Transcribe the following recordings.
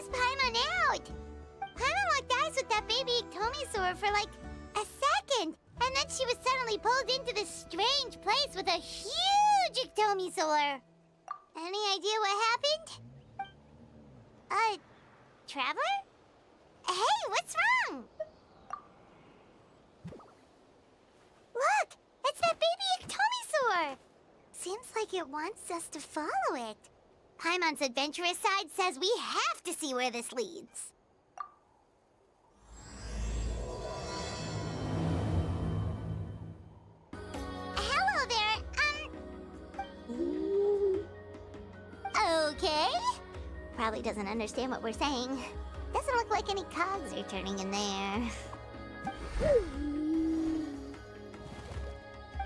is Paimon out? Paimon locked eyes with that baby Iktomisaurus for like a second, and then she was suddenly pulled into this strange place with a huge Iktomisaurus. Any idea what happened? Traveler? Hey, what's wrong? Look, it's that baby Iktomisaurus. Seems like it wants us to follow it. Paimon's adventurous side says we have to see where this leads. Hello there, Okay. Probably doesn't understand what we're saying. Doesn't look like any cogs are turning in there.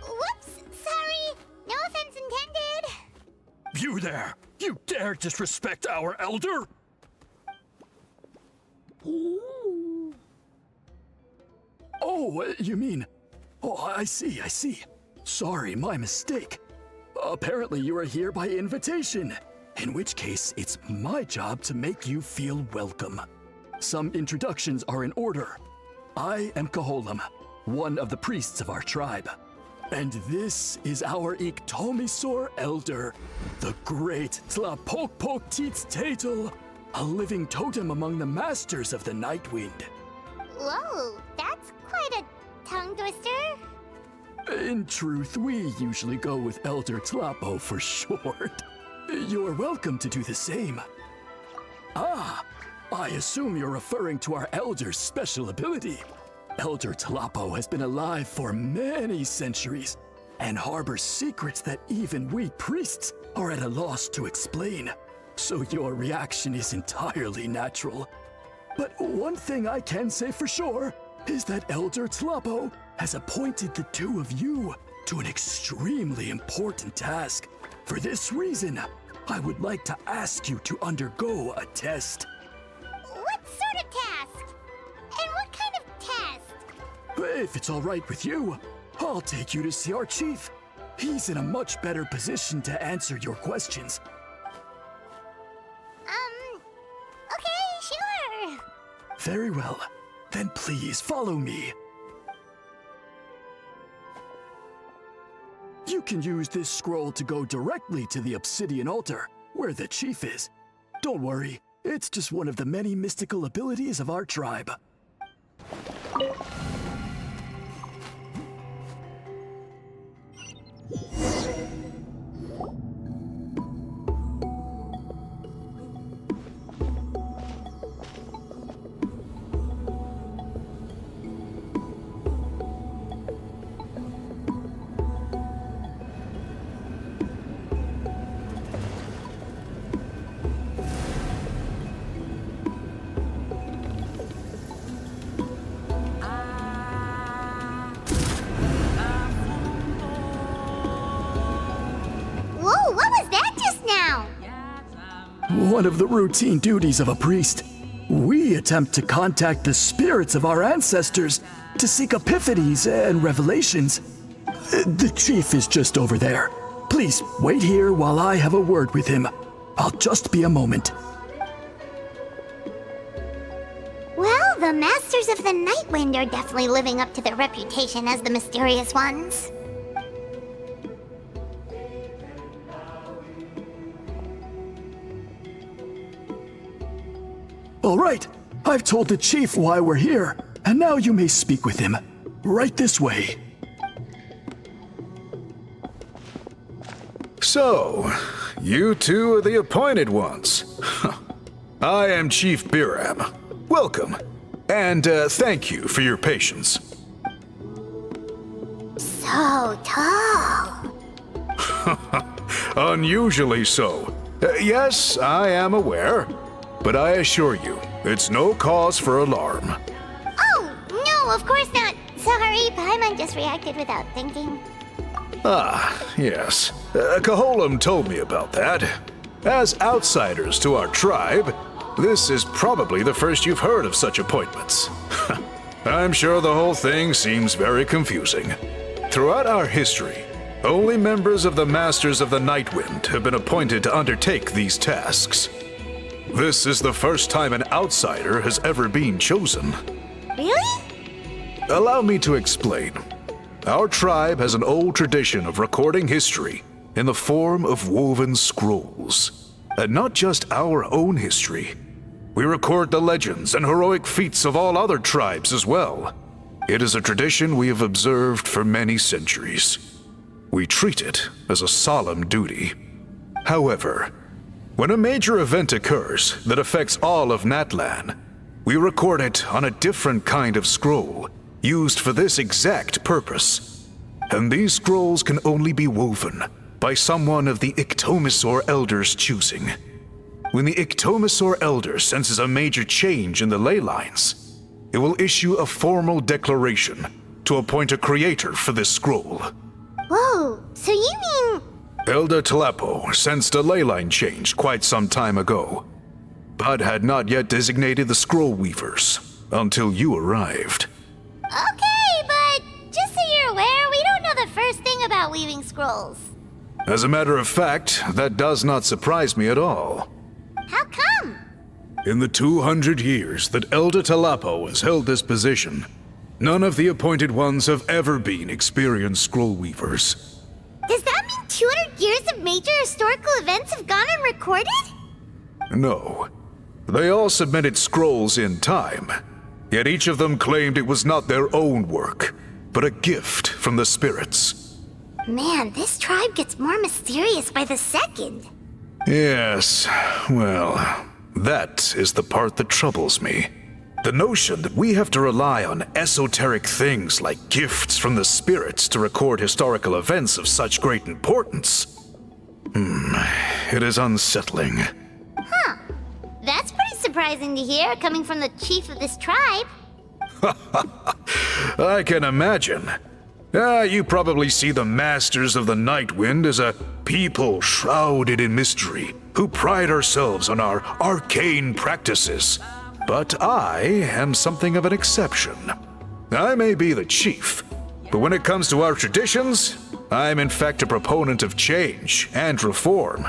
Whoops, sorry. No offense intended. You there! You dare disrespect our elder? Oh, you mean... Oh, I see. Sorry, my mistake. Apparently you are here by invitation. In which case, it's my job to make you feel welcome. Some introductions are in order. I am Koholam, one of the priests of our tribe. And this is our Iktomisaur elder, the great Tlapokpokteetztatel, a living totem among the masters of the Night Wind. Whoa, that's quite a tongue twister. In truth, we usually go with Elder Tlapo for short. You're welcome to do the same. Ah, I assume you're referring to our elder's special ability. Elder Tlapo has been alive for many centuries and harbors secrets that even we priests are at a loss to explain. So your reaction is entirely natural. But one thing I can say for sure is that Elder Tlapo has appointed the two of you to an extremely important task. For this reason, I would like to ask you to undergo a test. What sort of task? And what kind of test? If it's all right with you, I'll take you to see our chief. He's in a much better position to answer your questions. Okay, sure. Very well. Then please follow me. You can use this scroll to go directly to the Obsidian Altar, where the chief is. Don't worry, it's just one of the many mystical abilities of our tribe. Whoa, what was that just now? One of the routine duties of a priest. We attempt to contact the spirits of our ancestors to seek epiphanies and revelations. The chief is just over there. Please wait here while I have a word with him. I'll just be a moment. Well, the Masters of the Night Wind are definitely living up to their reputation as the mysterious ones. All right, I've told the chief why we're here, and now you may speak with him. Right this way. So, you two are the appointed ones. I am Chief Biham. Welcome, and thank you for your patience. So tall. Unusually so. Yes, I am aware, but I assure you, it's no cause for alarm. Oh, no, of course not. Sorry, Paimon just reacted without thinking. Ah, yes. Koholam told me about that. As outsiders to our tribe, this is probably the first you've heard of such appointments. I'm sure the whole thing seems very confusing. Throughout our history, only members of the Masters of the Night Wind have been appointed to undertake these tasks. This is the first time an outsider has ever been chosen. Really? Allow me to explain. Our tribe has an old tradition of recording history in the form of woven scrolls. And not just our own history. We record the legends and heroic feats of all other tribes as well. It is a tradition we have observed for many centuries. We treat it as a solemn duty. However, when a major event occurs that affects all of Natlan, we record it on a different kind of scroll, used for this exact purpose. And these scrolls can only be woven by someone of the Iktomisaur Elder's choosing. When the Iktomisaur Elder senses a major change in the ley lines, it will issue a formal declaration to appoint a creator for this scroll. Whoa, so you mean... Elder Tlapo sensed a ley line change quite some time ago, but had not yet designated the scroll weavers until you arrived. Okay, but just so you're aware, we don't know the first thing about weaving scrolls. As a matter of fact, that does not surprise me at all. How come? In the 200 years that Elder Tlapo has held this position, none of the appointed ones have ever been experienced scroll weavers. Does that mean 200 years of major historical events have gone unrecorded? No. They all submitted scrolls in time, yet each of them claimed it was not their own work, but a gift from the spirits. Man, this tribe gets more mysterious by the second. Yes, well, that is the part that troubles me. The notion that we have to rely on esoteric things like gifts from the spirits to record historical events of such great importance. It is unsettling. Huh. That's pretty surprising to hear, coming from the chief of this tribe. I can imagine. You probably see the Masters of the Night Wind as a people shrouded in mystery, who pride ourselves on our arcane practices. But I am something of an exception. I may be the chief, but when it comes to our traditions, I'm in fact a proponent of change and reform.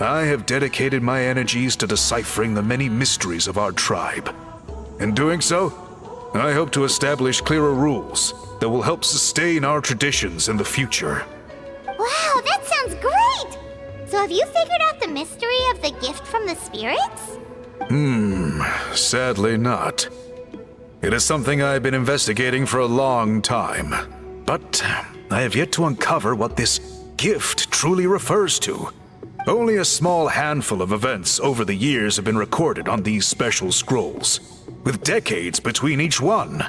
I have dedicated my energies to deciphering the many mysteries of our tribe. In doing so, I hope to establish clearer rules that will help sustain our traditions in the future. Wow, that sounds great! So have you figured out the mystery of the gift from the spirits? Sadly not. It is something I've been investigating for a long time, but I have yet to uncover what this gift truly refers to. Only a small handful of events over the years have been recorded on these special scrolls, with decades between each one.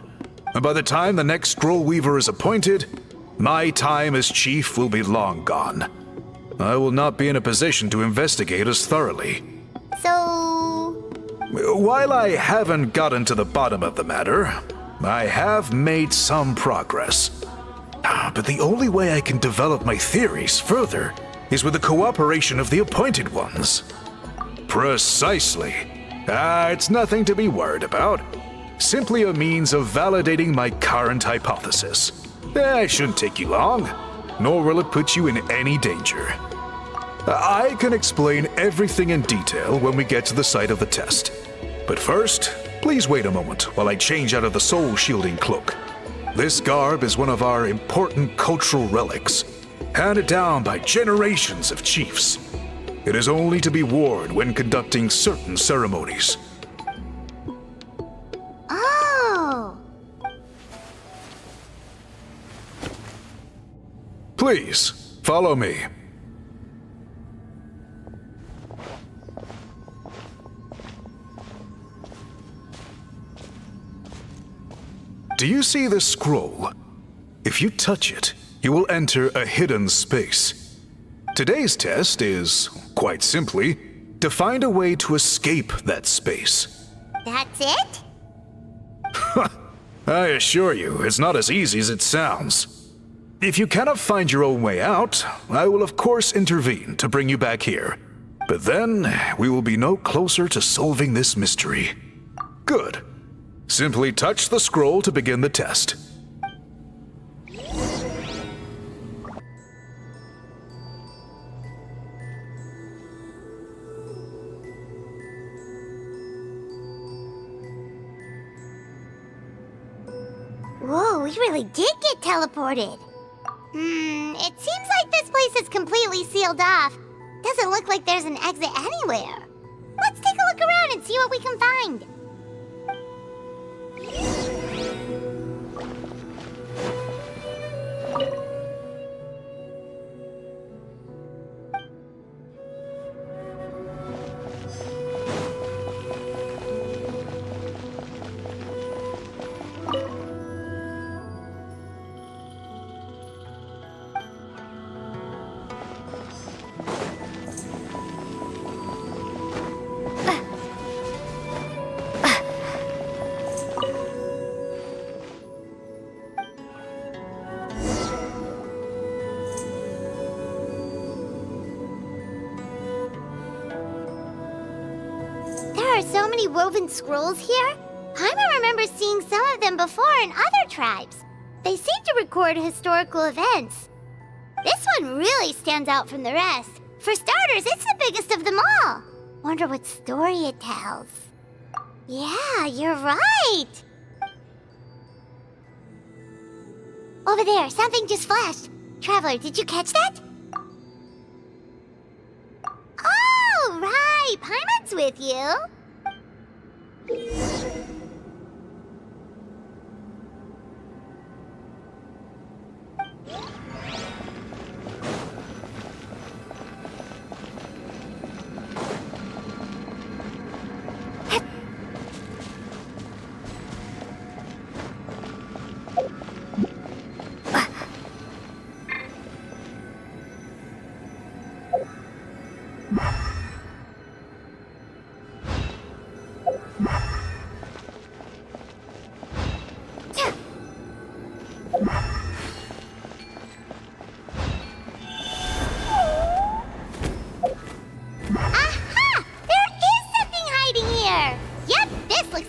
And by the time the next scroll weaver is appointed, my time as chief will be long gone. I will not be in a position to investigate as thoroughly. So... While I haven't gotten to the bottom of the matter, I have made some progress. But the only way I can develop my theories further is with the cooperation of the appointed ones. Precisely. It's nothing to be worried about. Simply a means of validating my current hypothesis. It shouldn't take you long, nor will it put you in any danger. I can explain everything in detail when we get to the site of the test. But first, please wait a moment while I change out of the soul-shielding cloak. This garb is one of our important cultural relics, handed down by generations of chiefs. It is only to be worn when conducting certain ceremonies. Oh! Please, follow me. Do you see this scroll? If you touch it, you will enter a hidden space. Today's test is, quite simply, to find a way to escape that space. That's it? I assure you, it's not as easy as it sounds. If you cannot find your own way out, I will of course intervene to bring you back here. But then, we will be no closer to solving this mystery. Good. Simply touch the scroll to begin the test. we really did get teleported. It seems like this place is completely sealed off. Doesn't look like there's an exit anywhere. Let's take a look around and see what we can find. There are so many woven scrolls here. Paimon remembers seeing some of them before in other tribes. They seem to record historical events. This one really stands out from the rest. For starters, it's the biggest of them all. Wonder what story it tells. Yeah, you're right. Over there, something just flashed. Traveler, did you catch that? Oh, right. Paimon's with you.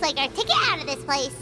Like our ticket out of this place.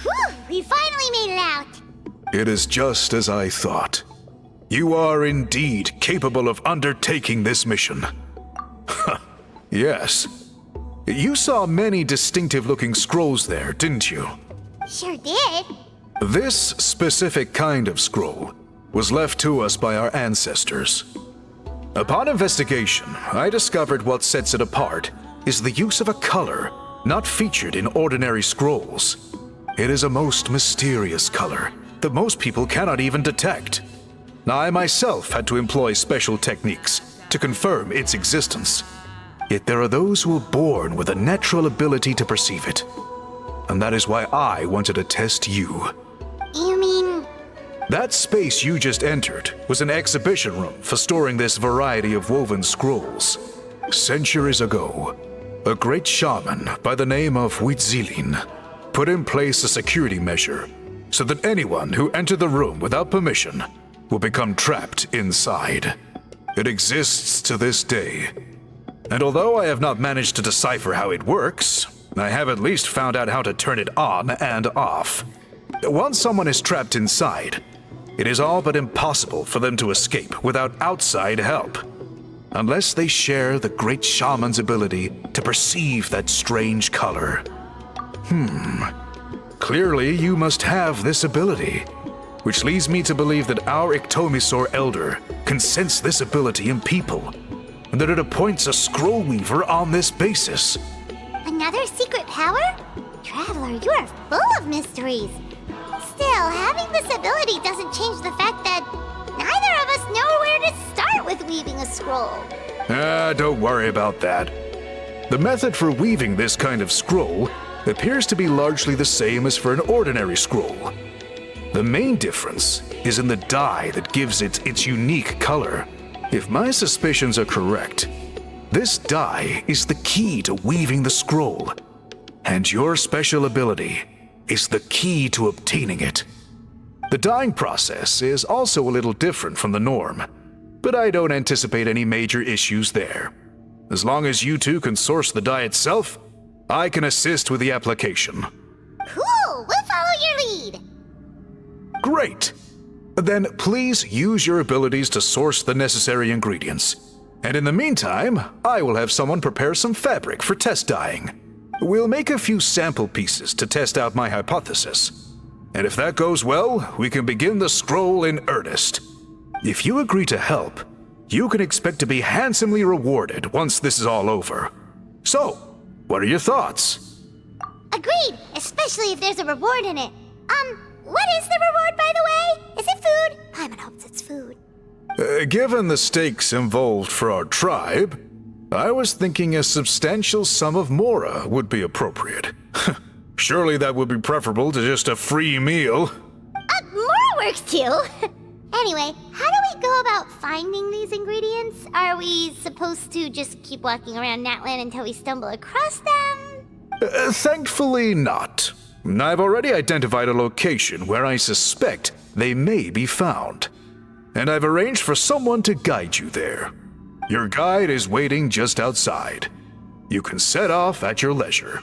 Whew! We finally made it out! It is just as I thought. You are indeed capable of undertaking this mission. Yes. You saw many distinctive-looking scrolls there, didn't you? Sure did. This specific kind of scroll was left to us by our ancestors. Upon investigation, I discovered what sets it apart is the use of a color not featured in ordinary scrolls. It is a most mysterious color that most people cannot even detect. I myself had to employ special techniques to confirm its existence. Yet there are those who are born with a natural ability to perceive it. And that is why I wanted to test you. You mean... That space you just entered was an exhibition room for storing this variety of woven scrolls. Centuries ago, a great shaman by the name of Huitzilin put in place a security measure so that anyone who entered the room without permission will become trapped inside. It exists to this day. And although I have not managed to decipher how it works, I have at least found out how to turn it on and off. Once someone is trapped inside, it is all but impossible for them to escape without outside help, unless they share the great shaman's ability to perceive that strange color. Clearly you must have this ability, which leads me to believe that our Iktomisaur elder can sense this ability in people, that it appoints a scroll weaver on this basis. Another secret power? Traveler, you are full of mysteries. Still, having this ability doesn't change the fact that neither of us know where to start with weaving a scroll. Don't worry about that. The method for weaving this kind of scroll appears to be largely the same as for an ordinary scroll. The main difference is in the dye that gives it its unique color. If my suspicions are correct, this dye is the key to weaving the scroll, and your special ability is the key to obtaining it. The dyeing process is also a little different from the norm, but I don't anticipate any major issues there. As long as you two can source the dye itself, I can assist with the application. Cool, we'll follow your lead. Great! Then please use your abilities to source the necessary ingredients. And in the meantime, I will have someone prepare some fabric for test dyeing. We'll make a few sample pieces to test out my hypothesis. And if that goes well, we can begin the scroll in earnest. If you agree to help, you can expect to be handsomely rewarded once this is all over. So, what are your thoughts? Agreed, especially if there's a reward in it. What is the reward, by the way? Is it food? Paimon hopes it's food. Given the stakes involved for our tribe, I was thinking a substantial sum of mora would be appropriate. Surely that would be preferable to just a free meal. Mora works too. Anyway, how do we go about finding these ingredients? Are we supposed to just keep walking around Natlan until we stumble across them? Thankfully not. I've already identified a location where I suspect they may be found. And I've arranged for someone to guide you there. Your guide is waiting just outside. You can set off at your leisure.